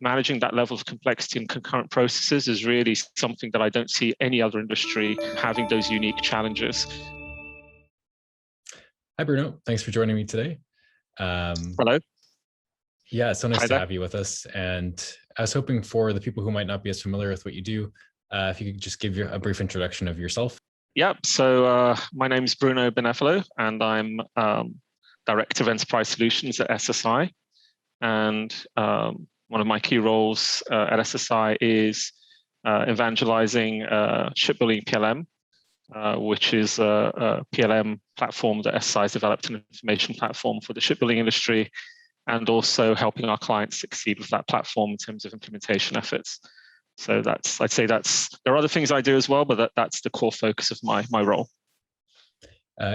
managing that level of complexity and concurrent processes is really something that I don't see any other industry having those unique challenges. Hi, Bruno. Thanks for joining me today. Hello. Yeah, it's so nice to have you with us. And I was hoping for the people who might not be as familiar with what you do, if you could just give a brief introduction of yourself. Yeah, so my name is Bruno Benevolo, and I'm Director of Enterprise Solutions at SSI. And one of my key roles at SSI is evangelizing shipbuilding PLM, which is a PLM platform that SSI has developed, an information platform for the shipbuilding industry, and also helping our clients succeed with that platform in terms of implementation efforts. So I'd say there are other things I do as well, but that's the core focus of my role.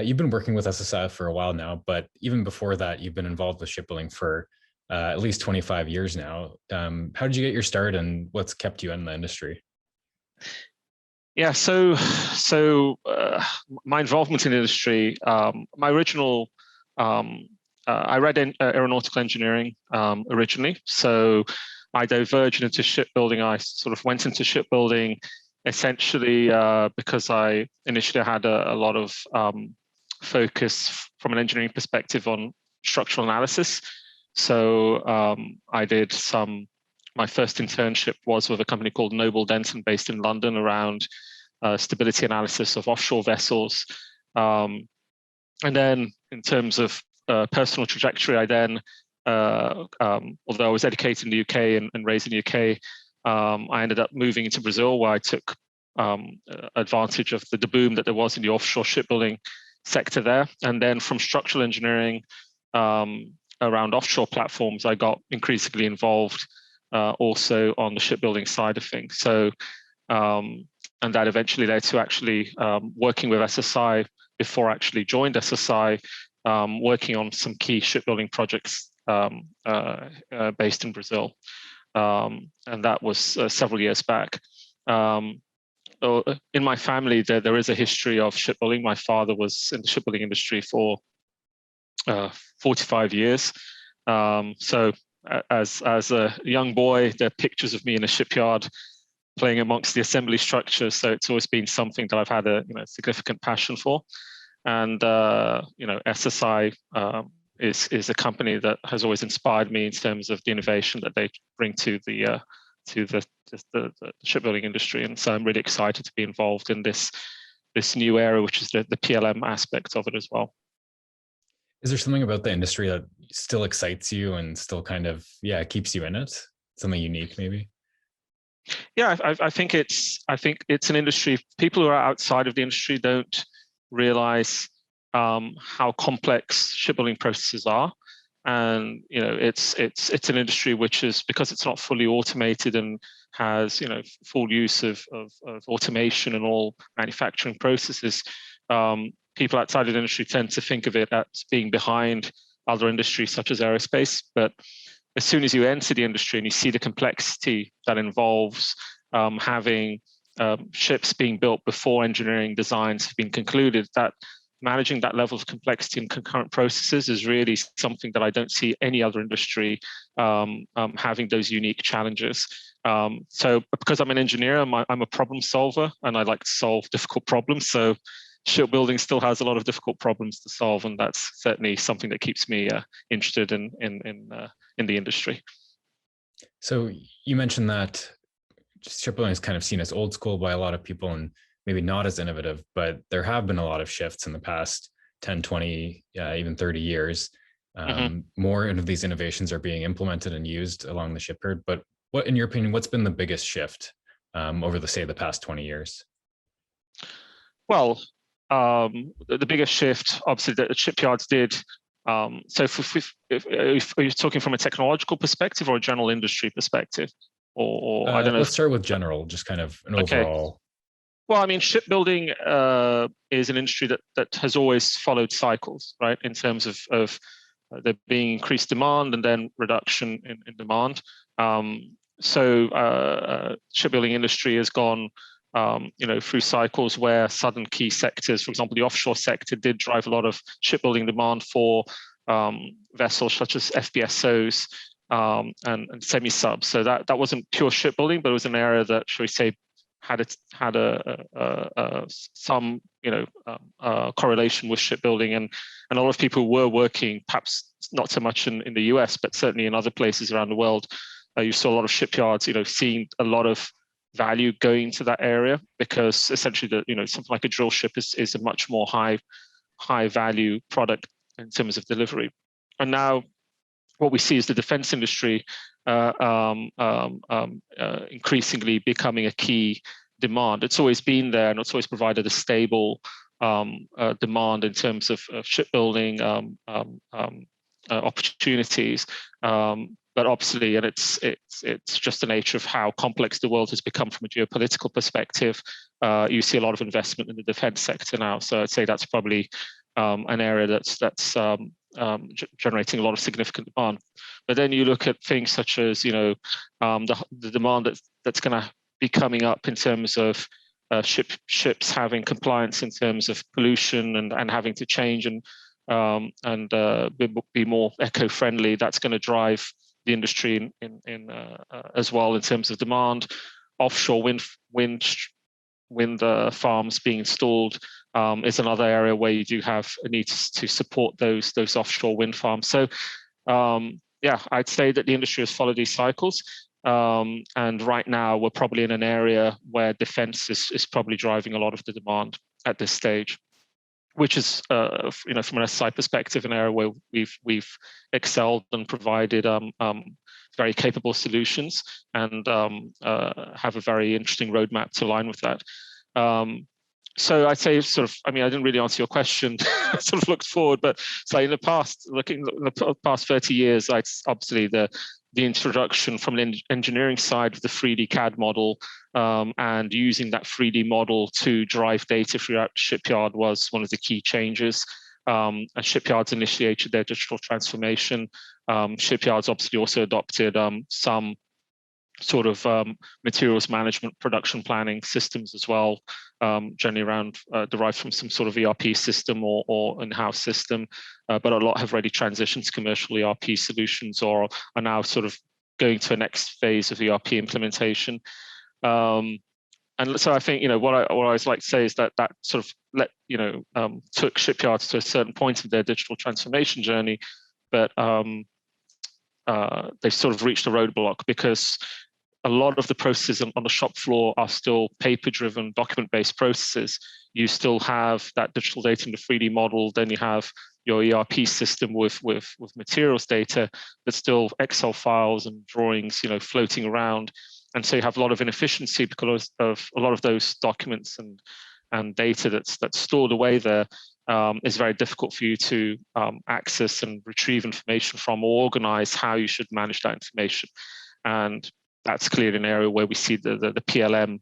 You've been working with SSI for a while now, but even before that, you've been involved with shipbuilding for at least 25 years now. How did you get your start, and what's kept you in the industry? Yeah, so my involvement in the industry, my original, I read aeronautical engineering originally, so I diverged into shipbuilding. I sort of went into shipbuilding essentially because I initially had a lot of focus from an engineering perspective on structural analysis. So I did my first internship was with a company called Noble Denton based in London around stability analysis of offshore vessels. And then in terms of personal trajectory, I then, although I was educated in the UK and raised in the UK, I ended up moving into Brazil, where I took advantage of the boom that there was in the offshore shipbuilding sector there. And then from structural engineering around offshore platforms, I got increasingly involved also on the shipbuilding side of things. So, and that eventually led to actually working with SSI before I actually joined SSI, working on some key shipbuilding projects based in Brazil. And that was several years back. In my family, there is a history of shipbuilding. My father was in the shipbuilding industry for 45 years. So as a young boy, there are pictures of me in a shipyard playing amongst the assembly structures. So it's always been something that I've had a significant passion for. And SSI is a company that has always inspired me in terms of the innovation that they bring to the shipbuilding industry. And so I'm really excited to be involved in this new era, which is the PLM aspect of it as well. Is there something about the industry that still excites you and still kind of, keeps you in it? Something unique, maybe? Yeah, I think it's an industry. People who are outside of the industry don't realize how complex shipbuilding processes are, and it's an industry which is, because it's not fully automated and has full use of automation in all manufacturing processes. People outside of the industry tend to think of it as being behind other industries such as aerospace, but as soon as you enter the industry and you see the complexity that involves having ships being built before engineering designs have been concluded, that managing that level of complexity and concurrent processes is really something that I don't see any other industry having those unique challenges. So because I'm an engineer, I'm a problem solver, and I like to solve difficult problems. So shipbuilding still has a lot of difficult problems to solve, and that's certainly something that keeps me interested in the industry. So you mentioned that shipbuilding is kind of seen as old school by a lot of people and maybe not as innovative, but there have been a lot of shifts in the past 10, 20, even 30 years. More of these innovations are being implemented and used along the shipyard. But what, in your opinion, what's been the biggest shift over the past 20 years? Well, the biggest shift, obviously, that the shipyards did. So are you talking from a technological perspective or a general industry perspective? Or I don't know. Let's start with general, just kind of an overall. Well, I mean, shipbuilding is an industry that has always followed cycles, right? In terms of there being increased demand and then reduction in demand. So shipbuilding industry has gone through cycles where sudden key sectors, for example, the offshore sector did drive a lot of shipbuilding demand for vessels such as FPSOs, and semi-sub. So that wasn't pure shipbuilding, but it was an area that, shall we say, had some correlation with shipbuilding, and a lot of people were working, perhaps not so much in the US, but certainly in other places around the world. You saw a lot of shipyards, seeing a lot of value going to that area, because essentially something like a drill ship is a much more high value product in terms of delivery. And now what we see is the defense industry increasingly becoming a key demand. It's always been there, and it's always provided a stable demand in terms of shipbuilding opportunities. But obviously, and it's just the nature of how complex the world has become from a geopolitical perspective. You see a lot of investment in the defense sector now. So I'd say that's probably an area that's generating a lot of significant demand. But then you look at things such as the demand that's going to be coming up in terms of ships having compliance in terms of pollution and having to change and be more eco-friendly. That's going to drive the industry in as well in terms of demand. Offshore wind farms being installed is another area where you do have a need to support those offshore wind farms. So I'd say that the industry has followed these cycles, and right now we're probably in an area where defense is probably driving a lot of the demand at this stage, which is from an SSI perspective an area where we've excelled and provided very capable solutions, and have a very interesting roadmap to align with that. So I'd say I didn't really answer your question. I sort of looked forward, but so in the past 30 years, obviously the introduction from the engineering side of the 3D CAD model and using that 3D model to drive data throughout the shipyard was one of the key changes. And shipyards initiated their digital transformation. Shipyards obviously also adopted some sort of materials management, production planning systems as well, generally around derived from some sort of ERP system or in-house system. But a lot have already transitioned to commercial ERP solutions or are now sort of going to a next phase of ERP implementation. And so I think what I always like to say is that sort of took shipyards to a certain point of their digital transformation journey, but they've sort of reached a roadblock because a lot of the processes on the shop floor are still paper-driven, document-based processes. You still have that digital data in the 3D model. Then you have your ERP system with materials data that's still Excel files and drawings, floating around. And so you have a lot of inefficiency because of a lot of those documents and data that's stored away there. Is very difficult for you to access and retrieve information from, or organize how you should manage that information. And that's clearly an area where we see the PLM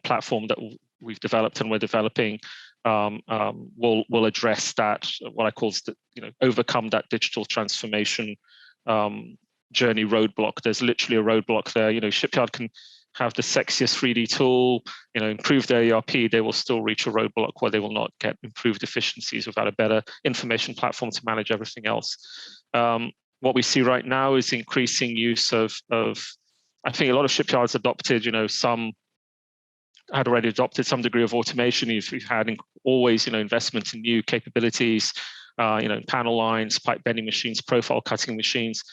platform that we've developed and we're developing will address that, what I call overcome that digital transformation journey roadblock. There's literally a roadblock there. Shipyard can have the sexiest 3D tool, improve their ERP, they will still reach a roadblock where they will not get improved efficiencies without a better information platform to manage everything else. What we see right now is increasing use of I think a lot of shipyards adopted, some had already adopted some degree of automation. You've had always, investment in new capabilities, panel lines, pipe bending machines, profile cutting machines.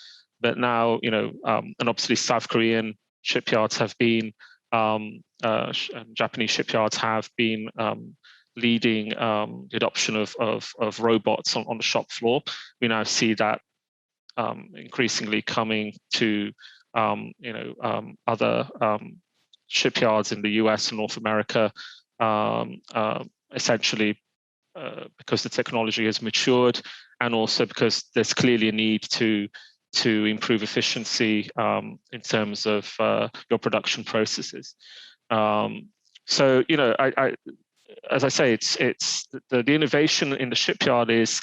But now, and obviously South Korean shipyards have been, and Japanese shipyards have been leading the adoption of robots on the shop floor. We now see that increasingly coming to other shipyards in the US and North America, essentially because the technology has matured, and also because there's clearly a need to improve efficiency in terms of your production processes. So as I say, it's the innovation in the shipyard is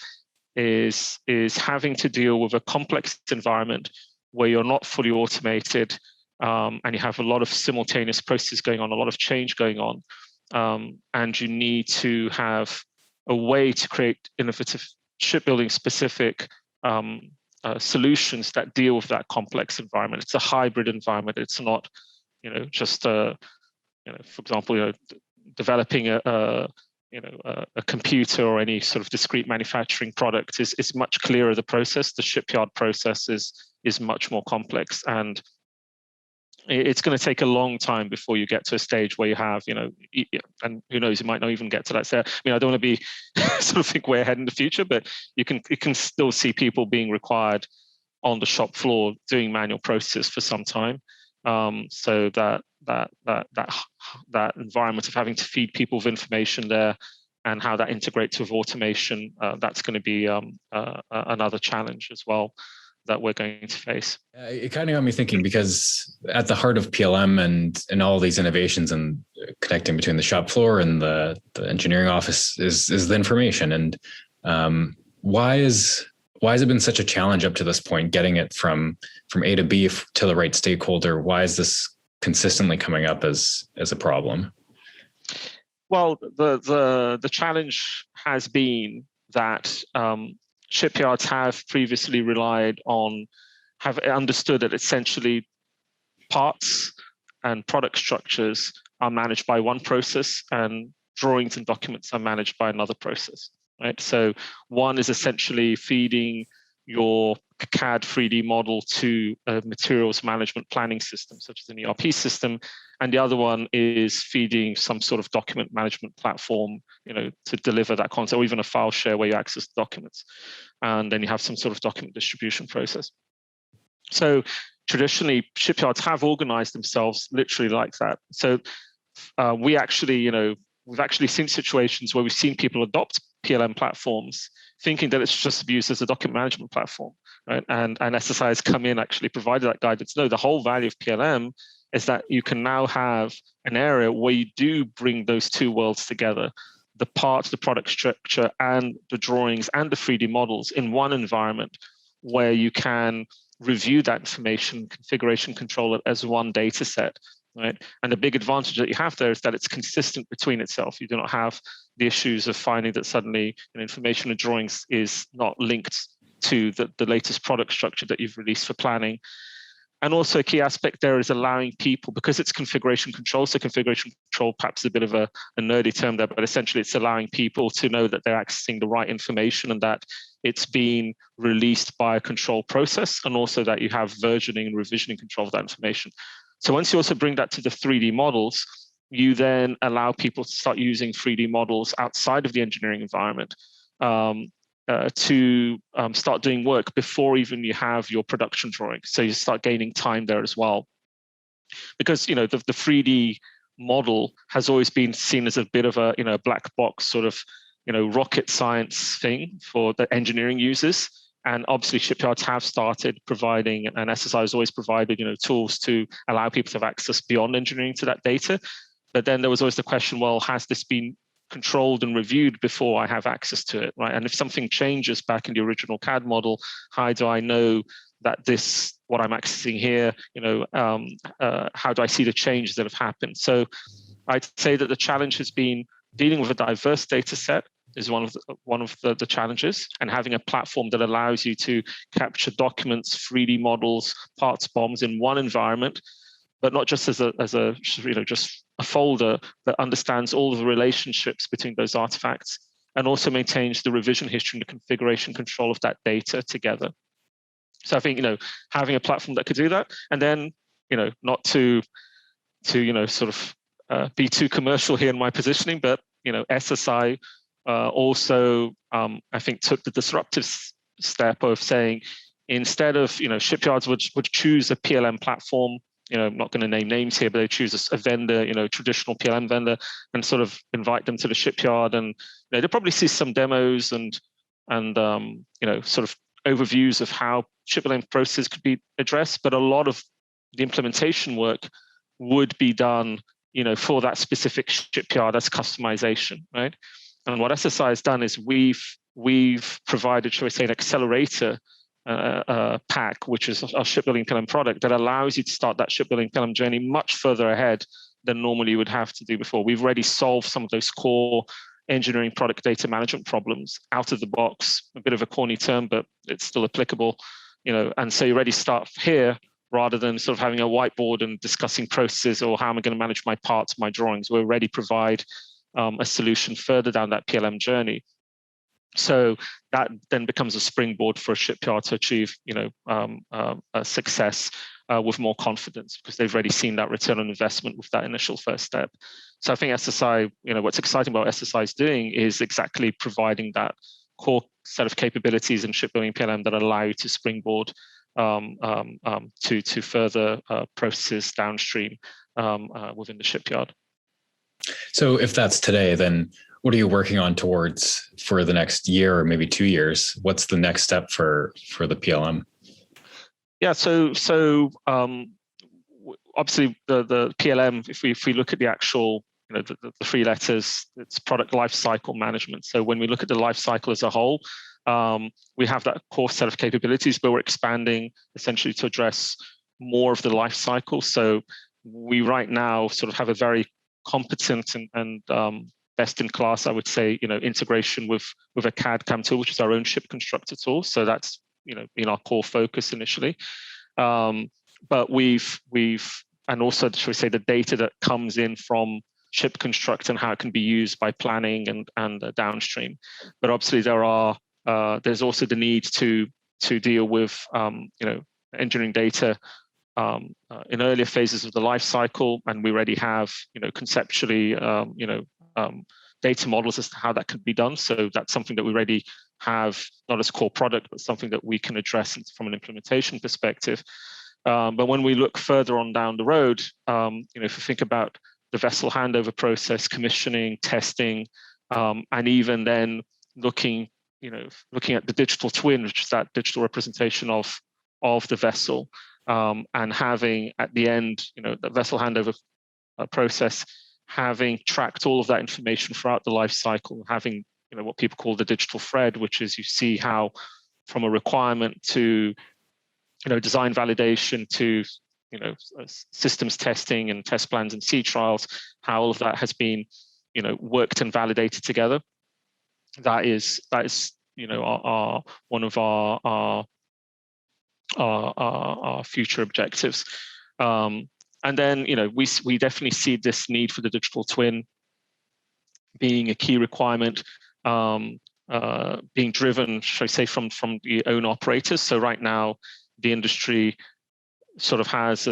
having to deal with a complex environment where you're not fully automated, and you have a lot of simultaneous processes going on, a lot of change going on, and you need to have a way to create innovative shipbuilding specific solutions that deal with that complex environment. It's a hybrid environment. It's not, just for example, developing a computer or any sort of discrete manufacturing product is much clearer. The process, the shipyard process is much more complex, and it's going to take a long time before you get to a stage where you have, and who knows, you might not even get to that stage. I mean, I don't want to be sort of think way ahead in the future, but you can still see people being required on the shop floor doing manual process for some time. So that environment of having to feed people with information there and how that integrates with automation, that's going to be another challenge as well that we're going to face. It kind of got me thinking, because at the heart of PLM and all these innovations and connecting between the shop floor and the engineering office is the information. And why has it been such a challenge up to this point, getting it from A to B to the right stakeholder? Why is this consistently coming up as a problem? Well, the challenge has been that shipyards have previously have understood that essentially parts and product structures are managed by one process and drawings and documents are managed by another process, right? So one is essentially feeding your CAD 3D model to a materials management planning system, such as an ERP system, and the other one is feeding some sort of document management platform, to deliver that content, or even a file share where you access documents, and then you have some sort of document distribution process. So traditionally, shipyards have organized themselves literally like that. So we've actually seen situations where we've seen people adopt PLM platforms thinking that it's just to be used as a document management platform, right? And SSI has come in, actually provided that guidance. No, the whole value of PLM is that you can now have an area where you do bring those two worlds together, the parts, the product structure, and the drawings and the 3D models in one environment where you can review that information, configuration control it as one data set, right? And the big advantage that you have there is that it's consistent between itself. You do not have the issues of finding that suddenly information and drawings is not linked to the latest product structure that you've released for planning. And also a key aspect there is allowing people, because it's configuration control, so configuration control perhaps a bit of a nerdy term there, but essentially it's allowing people to know that they're accessing the right information and that it's being released by a control process, and also that you have versioning and revisioning control of that information. So once you also bring that to the 3D models, you then allow people to start using 3D models outside of the engineering environment to start doing work before even you have your production drawing. So you start gaining time there as well. Because the 3D model has always been seen as a bit of a black box sort of rocket science thing for the engineering users. And obviously shipyards have started providing, and SSI has always provided tools to allow people to have access beyond engineering to that data. But then there was always the question, well, has this been controlled and reviewed before I have access to it, right? And if something changes back in the original CAD model, how do I know that what I'm accessing here, how do I see the changes that have happened? So I'd say that the challenge has been dealing with a diverse data set is one of the challenges, and having a platform that allows you to capture documents, 3D models, parts, bombs in one environment, but not just as a just a folder that understands all of the relationships between those artifacts, and also maintains the revision history and the configuration control of that data together. So I think having a platform that could do that, and then not to sort of be too commercial here in my positioning, but SSI also I think took the disruptive step of saying, instead of shipyards would choose a PLM platform. I'm not going to name names here, but they choose a vendor, traditional PLM vendor, and sort of invite them to the shipyard, and they'll probably see some demos and sort of overviews of how shipbuilding processes could be addressed. But a lot of the implementation work would be done, for that specific shipyard as customization, right? And what SSI has done is we've provided, shall we say, an accelerator pack, which is our shipbuilding PLM product that allows you to start that shipbuilding PLM journey much further ahead than normally you would have to do before. We've already solved some of those core engineering product data management problems out of the box, a bit of a corny term, but it's still applicable. and so you already start here rather than sort of having a whiteboard and discussing processes or how am I going to manage my parts, my drawings. We already provide a solution further down that PLM journey. So that then becomes a springboard for a shipyard to achieve, a success with more confidence, because they've already seen that return on investment with that initial first step. So I think SSI, what's exciting about SSI is doing is exactly providing that core set of capabilities in shipbuilding PLM that allow you to springboard to further processes downstream within the shipyard. So if that's today, then what are you working on towards for the next year or maybe 2 years? What's the next step for the PLM? Yeah, so obviously the PLM, if we look at the actual, the 3 letters, it's product life cycle management. So when we look at the life cycle as a whole, we have that core set of capabilities, but we're expanding essentially to address more of the life cycle. So we right now sort of have a very competent and best in class, I would say, integration with a CAD/CAM tool, which is our own ShipConstructor tool. So that's been our core focus initially. But we've and also, should we say, the data that comes in from ShipConstructor and how it can be used by planning and downstream. But obviously there's also the need to deal with engineering data in earlier phases of the life cycle, and we already have conceptually data models as to how that could be done. So that's something that we already have, not as core product, but something that we can address from an implementation perspective. But when we look further on down the road, if you think about the vessel handover process, commissioning, testing, and even then looking at the digital twin, which is that digital representation of the vessel, and having at the end, the vessel handover process, having tracked all of that information throughout the life cycle, having what people call the digital thread, which is you see how from a requirement to design validation to systems testing and test plans and sea trials, how all of that has been worked and validated together. That is our one of our future objectives. And then we definitely see this need for the digital twin being a key requirement, being driven, should I say, from the own operators. So right now, the industry sort of has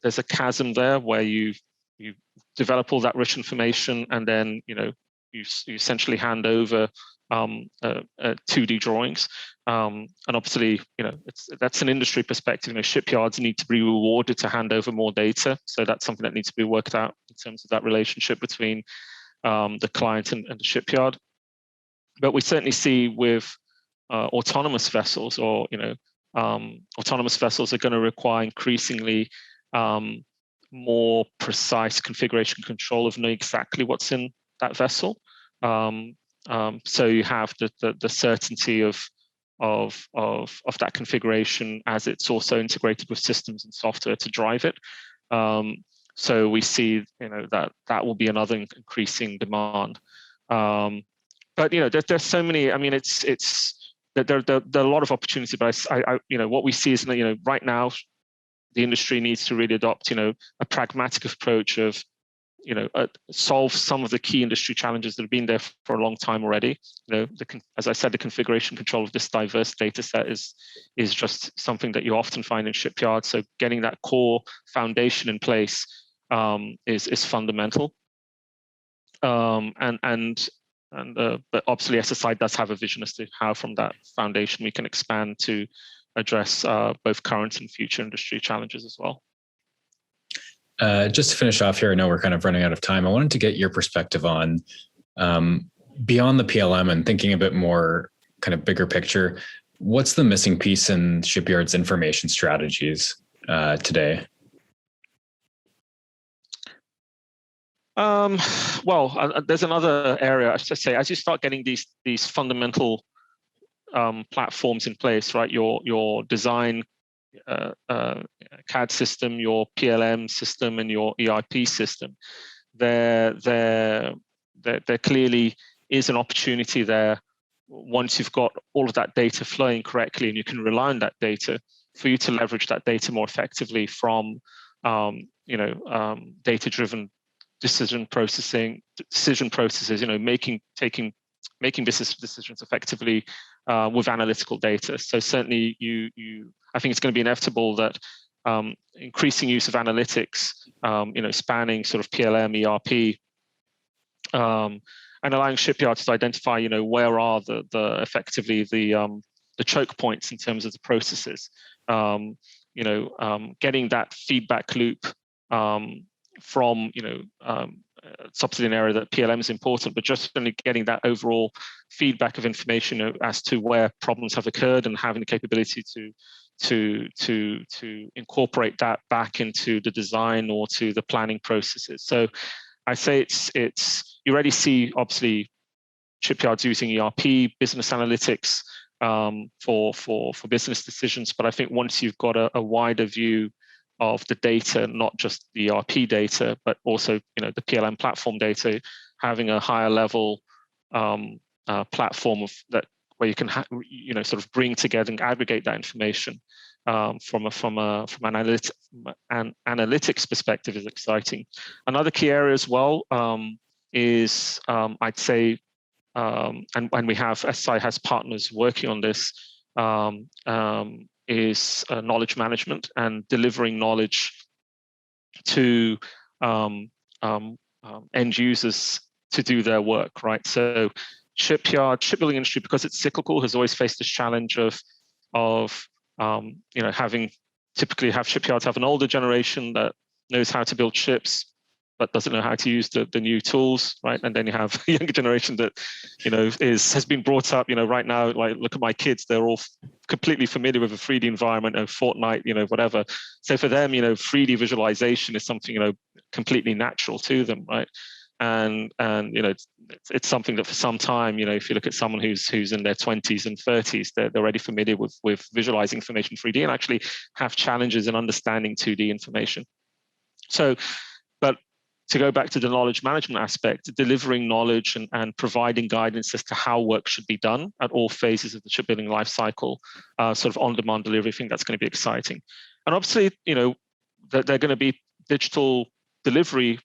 there's a chasm there where you develop all that rich information, and then you essentially hand over 2D drawings, and obviously that's an industry perspective. Shipyards need to be rewarded to hand over more data, so that's something that needs to be worked out in terms of that relationship between the client and the shipyard. But we certainly see with autonomous vessels, or autonomous vessels are going to require increasingly more precise configuration control of knowing exactly what's in that vessel. So you have the certainty of that configuration as it's also integrated with systems and software to drive it. So we see that will be another increasing demand. But there's so many. I mean, there are a lot of opportunity. But what we see is that right now the industry needs to really adopt a pragmatic approach of solve some of the key industry challenges that have been there for a long time already. As I said, the configuration control of this diverse data set is just something that you often find in shipyards. So getting that core foundation in place is fundamental. But obviously SSI does have a vision as to how from that foundation we can expand to address both current and future industry challenges as well. Just to finish off here, I know we're kind of running out of time. I wanted to get your perspective on beyond the PLM and thinking a bit more kind of bigger picture. What's the missing piece in shipyards' information strategies today? Well, there's another area. I should say, as you start getting these fundamental platforms in place, right? Your design CAD system, your PLM system, and your ERP system. There clearly is an opportunity there once you've got all of that data flowing correctly and you can rely on that data, for you to leverage that data more effectively from data-driven decision processes, making business decisions effectively with analytical data. So certainly, I think it's going to be inevitable that increasing use of analytics, spanning sort of PLM, ERP, and allowing shipyards to identify, where are the effectively the choke points in terms of the processes. Getting that feedback loop from, it's obviously an area that PLM is important, but just only getting that overall feedback of information as to where problems have occurred and having the capability to incorporate that back into the design or to the planning processes. So I say you already see obviously shipyards using ERP, business analytics for business decisions, but I think once you've got a wider view of the data, not just the ERP data, but also the PLM platform data, having a higher level platform where you can sort of bring together and aggregate that information from an analytics perspective is exciting. Another key area as well is I'd say, and we have SSI has partners working on this, is knowledge management and delivering knowledge to end users to do their work, right? So shipbuilding industry, because it's cyclical, has always faced this challenge of typically have shipyards have an older generation that knows how to build ships, but doesn't know how to use the new tools, right? And then you have a younger generation that, has been brought up, right now, like look at my kids, they're all completely familiar with a 3D environment and Fortnite, whatever. So for them, 3D visualization is something, completely natural to them, right? And it's something that for some time, if you look at someone who's in their 20s and 30s, they're already familiar with visualizing information 3D and actually have challenges in understanding 2D information. So, but to go back to the knowledge management aspect, delivering knowledge and providing guidance as to how work should be done at all phases of the shipbuilding life cycle, sort of on-demand delivery, I think that's going to be exciting. And obviously, they're going to be digital delivery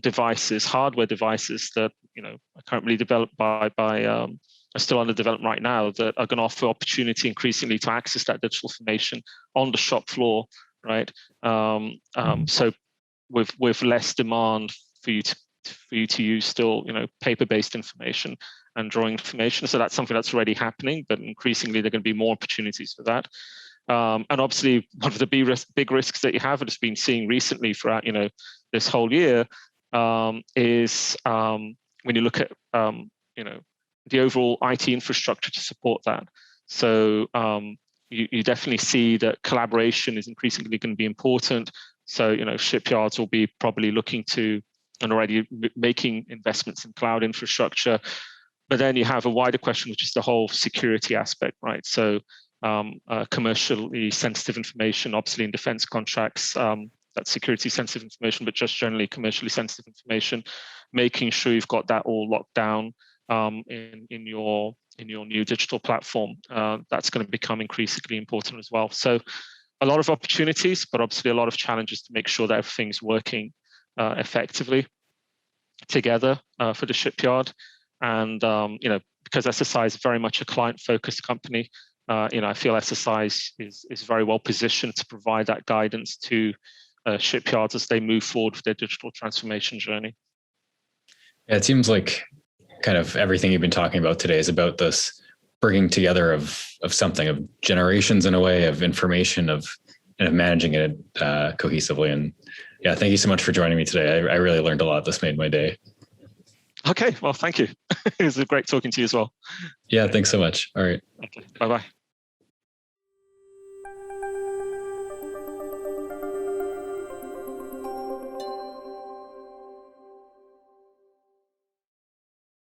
devices, hardware devices that are currently developed by are still under development right now, that are going to offer opportunity increasingly to access that digital information on the shop floor, right? So with less demand for you to use still paper-based information and drawing information. So that's something that's already happening, but increasingly there are going to be more opportunities for that. And obviously, one of the big risks that you have, and it's been seeing recently throughout this whole year, is when you look at the overall IT infrastructure to support that. So you definitely see that collaboration is increasingly going to be important. So shipyards will be probably looking to and already making investments in cloud infrastructure. But then you have a wider question, which is the whole security aspect, right? So commercially sensitive information, obviously in defense contracts, that's security sensitive information, but just generally commercially sensitive information, making sure you've got that all locked down in your new digital platform. That's going to become increasingly important as well. So a lot of opportunities, but obviously a lot of challenges to make sure that everything's working effectively together for the shipyard. And because SSI is very much a client-focused company, I feel SSI is very well positioned to provide that guidance to shipyards as they move forward with their digital transformation journey. Yeah, it seems like kind of everything you've been talking about today is about this bringing together of something, of generations in a way, of information, of managing it cohesively. And yeah, thank you so much for joining me today. I really learned a lot. This made my day. Okay, well, thank you. It was great talking to you as well. Yeah, thanks so much. All right. Okay, bye-bye.